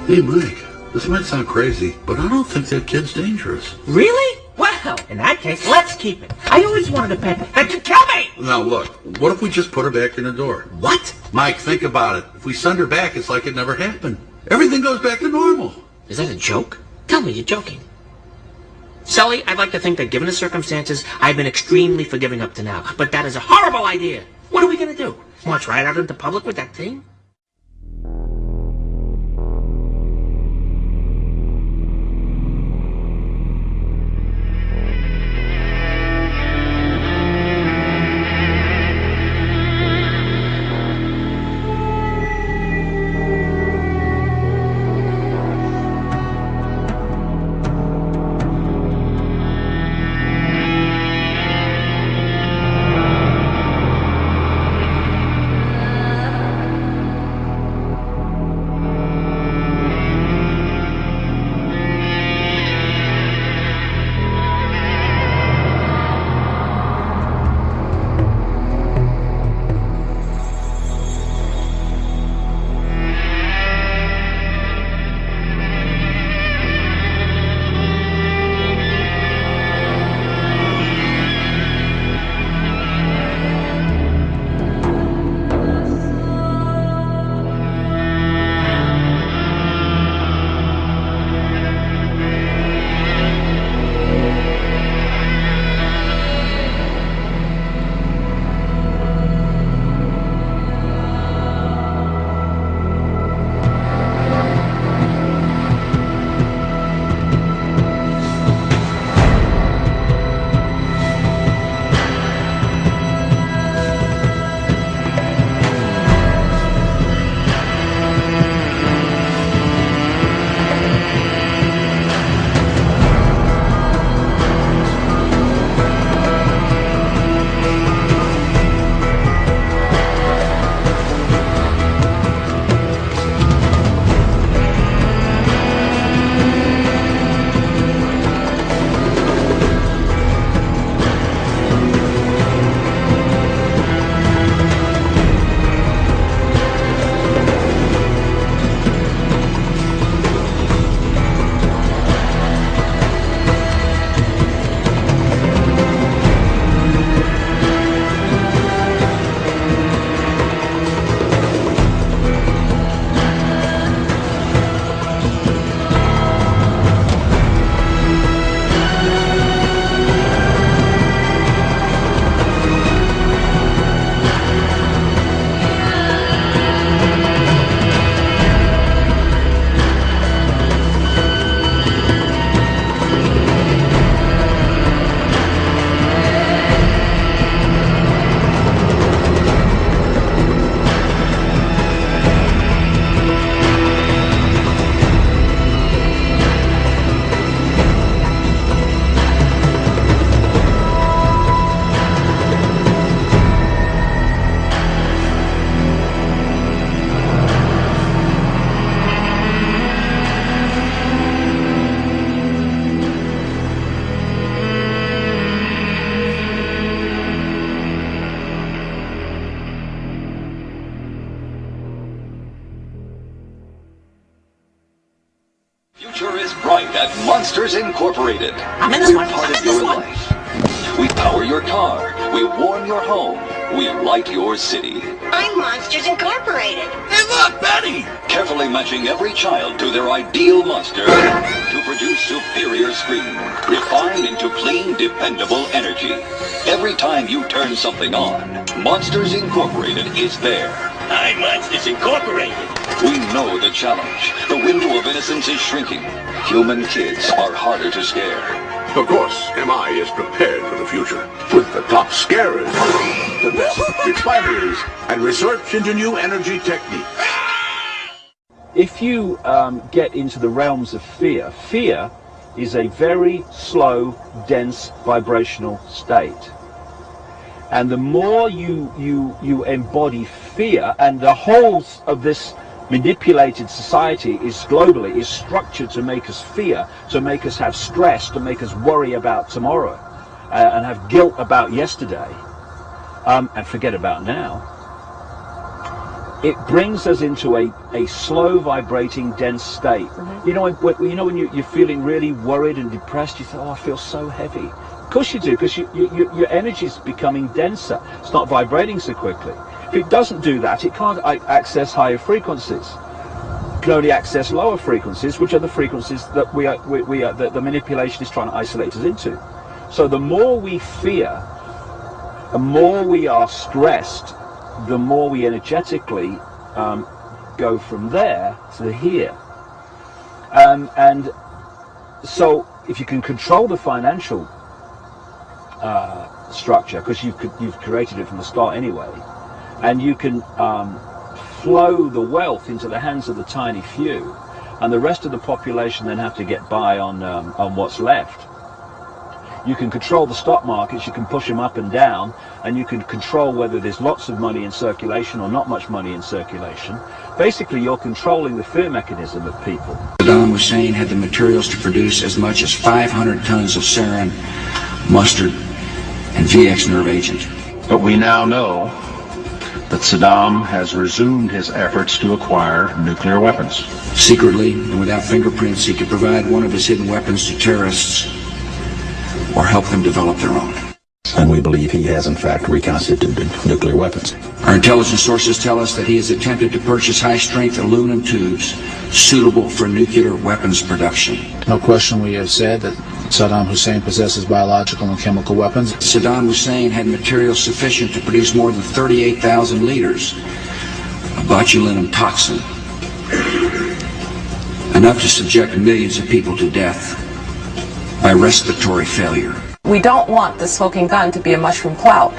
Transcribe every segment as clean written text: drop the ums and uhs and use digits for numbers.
Hey, Mike, this might sound crazy, but I don't think that kid's dangerous. Really? Well, in that case, let's keep it. I always wanted a pet that could kill me! Now, look, what if we just put her back in the door? What? Mike, think about it. If we send her back, it's like it never happened. Everything goes back to normal. Is that a joke? Tell me you're joking. Sully, I'd like to think that given the circumstances, I've been extremely forgiving up to now. But that is a horrible idea. What are we going to do? March right out into public with that thing? at Monsters Incorporated. I'm in this one. We're part of your life. We power your car. We warm your home. We light your city. I'm Monsters Incorporated. Hey, look, Betty! Carefully matching every child to their ideal monster to produce superior screen, refined into clean, dependable energy. Every time you turn something on, Monsters Incorporated is there. I'm Monsters Incorporated. We know the challenge. The window of innocence is shrinking. Human kids are harder to scare. Of course, MI is prepared for the future, with the top scarers, the best refiners, and research into new energy techniques. If you get into the realms of fear, fear is a very slow, dense, vibrational state. And the more you embody fear, and the whole of this manipulated society is globally is structured to make us fear, to make us have stress, to make us worry about tomorrow, and have guilt about yesterday, and forget about now. it brings us into a slow vibrating dense state. You know, when you're feeling really worried and depressed, you think, oh, I feel so heavy. Of course you do, because your energy is becoming denser. It's not vibrating so quickly. If it doesn't do that, it can't access higher frequencies. It can only access lower frequencies, which are the frequencies that that the manipulation is trying to isolate us into. So the more we fear, the more we are stressed, the more we energetically go from there to here. And so if you can control the financial structure, because you've created it from the start anyway, and you can flow the wealth into the hands of the tiny few, and the rest of the population then have to get by on what's left. You can control the stock markets, you can push them up and down, and you can control whether there's lots of money in circulation or not much money in circulation. Basically, you're controlling the fear mechanism of people. Saddam Hussein had the materials to produce as much as 500 tons of sarin, mustard, and VX nerve agent. But we now know that Saddam has resumed his efforts to acquire nuclear weapons. Secretly and without fingerprints, he could provide one of his hidden weapons to terrorists or help them develop their own. And we believe he has in fact reconstituted nuclear weapons. Our intelligence sources tell us that he has attempted to purchase high-strength aluminum tubes suitable for nuclear weapons production. No question we have said that Saddam Hussein possesses biological and chemical weapons. Saddam Hussein had materials sufficient to produce more than 38,000 liters of botulinum toxin, enough to subject millions of people to death by respiratory failure. We don't want the smoking gun to be a mushroom cloud.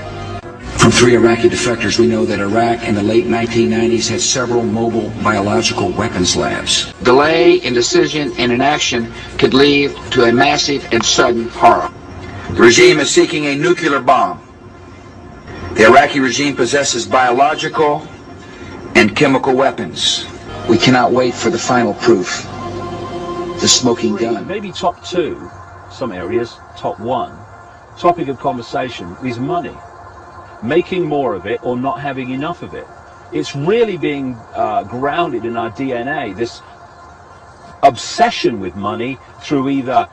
From 3 Iraqi defectors, we know that Iraq in the late 1990s had several mobile biological weapons labs. Delay in decision and inaction could lead to a massive and sudden horror. The regime is seeking a nuclear bomb. The Iraqi regime possesses biological and chemical weapons. We cannot wait for the final proof. The smoking gun. Maybe top 2, some areas, top 1. Topic of conversation is money. Making more of it or not having enough of it. It's really being grounded in our DNA, this obsession with money through either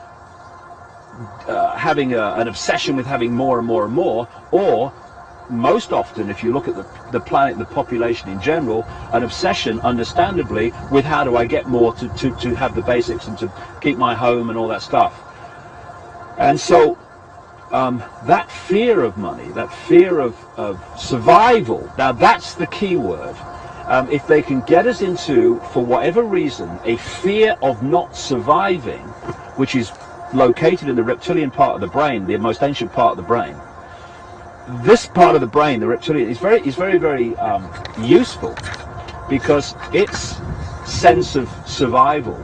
having an obsession with having more and more and more, or most often, if you look at the planet, the population in general, an obsession, understandably, with how do I get more to have the basics and to keep my home and all that stuff. And so that fear of money, that fear of survival, now that's the key word. If they can get us into, for whatever reason, a fear of not surviving, which is located in the reptilian part of the brain, the most ancient part of the brain, this part of the brain, the reptilian, is very useful, because its sense of survival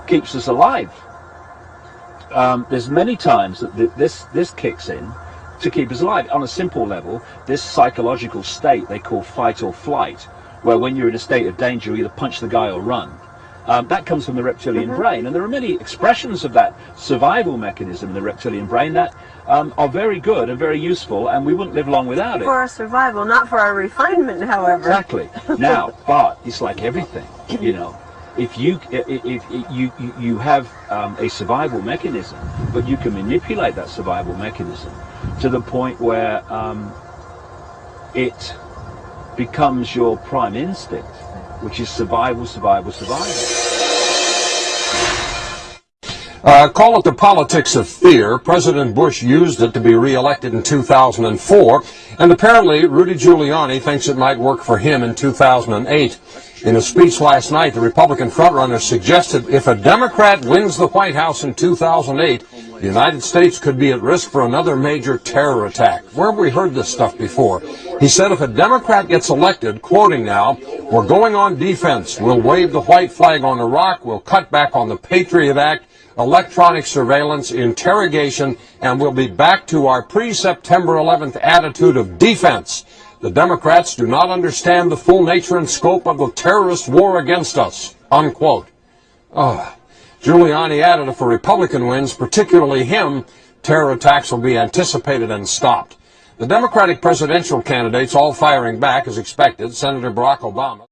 keeps us alive. There's many times that this kicks in to keep us alive. On a simple level, this psychological state they call fight or flight, where when you're in a state of danger, you either punch the guy or run. That comes from the reptilian brain, and there are many expressions of that survival mechanism in the reptilian brain that are very good and very useful, and we wouldn't live long without it. For our survival, not for our refinement, however. Exactly. Now, but it's like everything, you know. If you have a survival mechanism, but you can manipulate that survival mechanism to the point where it becomes your prime instinct, which is survival, survival, survival. Call it the politics of fear. President Bush used it to be reelected in 2004, and apparently Rudy Giuliani thinks it might work for him in 2008. In a speech last night, the Republican frontrunner suggested if a Democrat wins the White House in 2008, the United States could be at risk for another major terror attack. Where have we heard this stuff before? He said if a Democrat gets elected, quoting now, we're going on defense. We'll wave the white flag on Iraq. We'll cut back on the Patriot Act, electronic surveillance, interrogation, and we'll be back to our pre-September 11th attitude of defense. The Democrats do not understand the full nature and scope of the terrorist war against us, unquote. Giuliani added if a Republican wins, particularly him, terror attacks will be anticipated and stopped. The Democratic presidential candidates all firing back as expected. Senator Barack Obama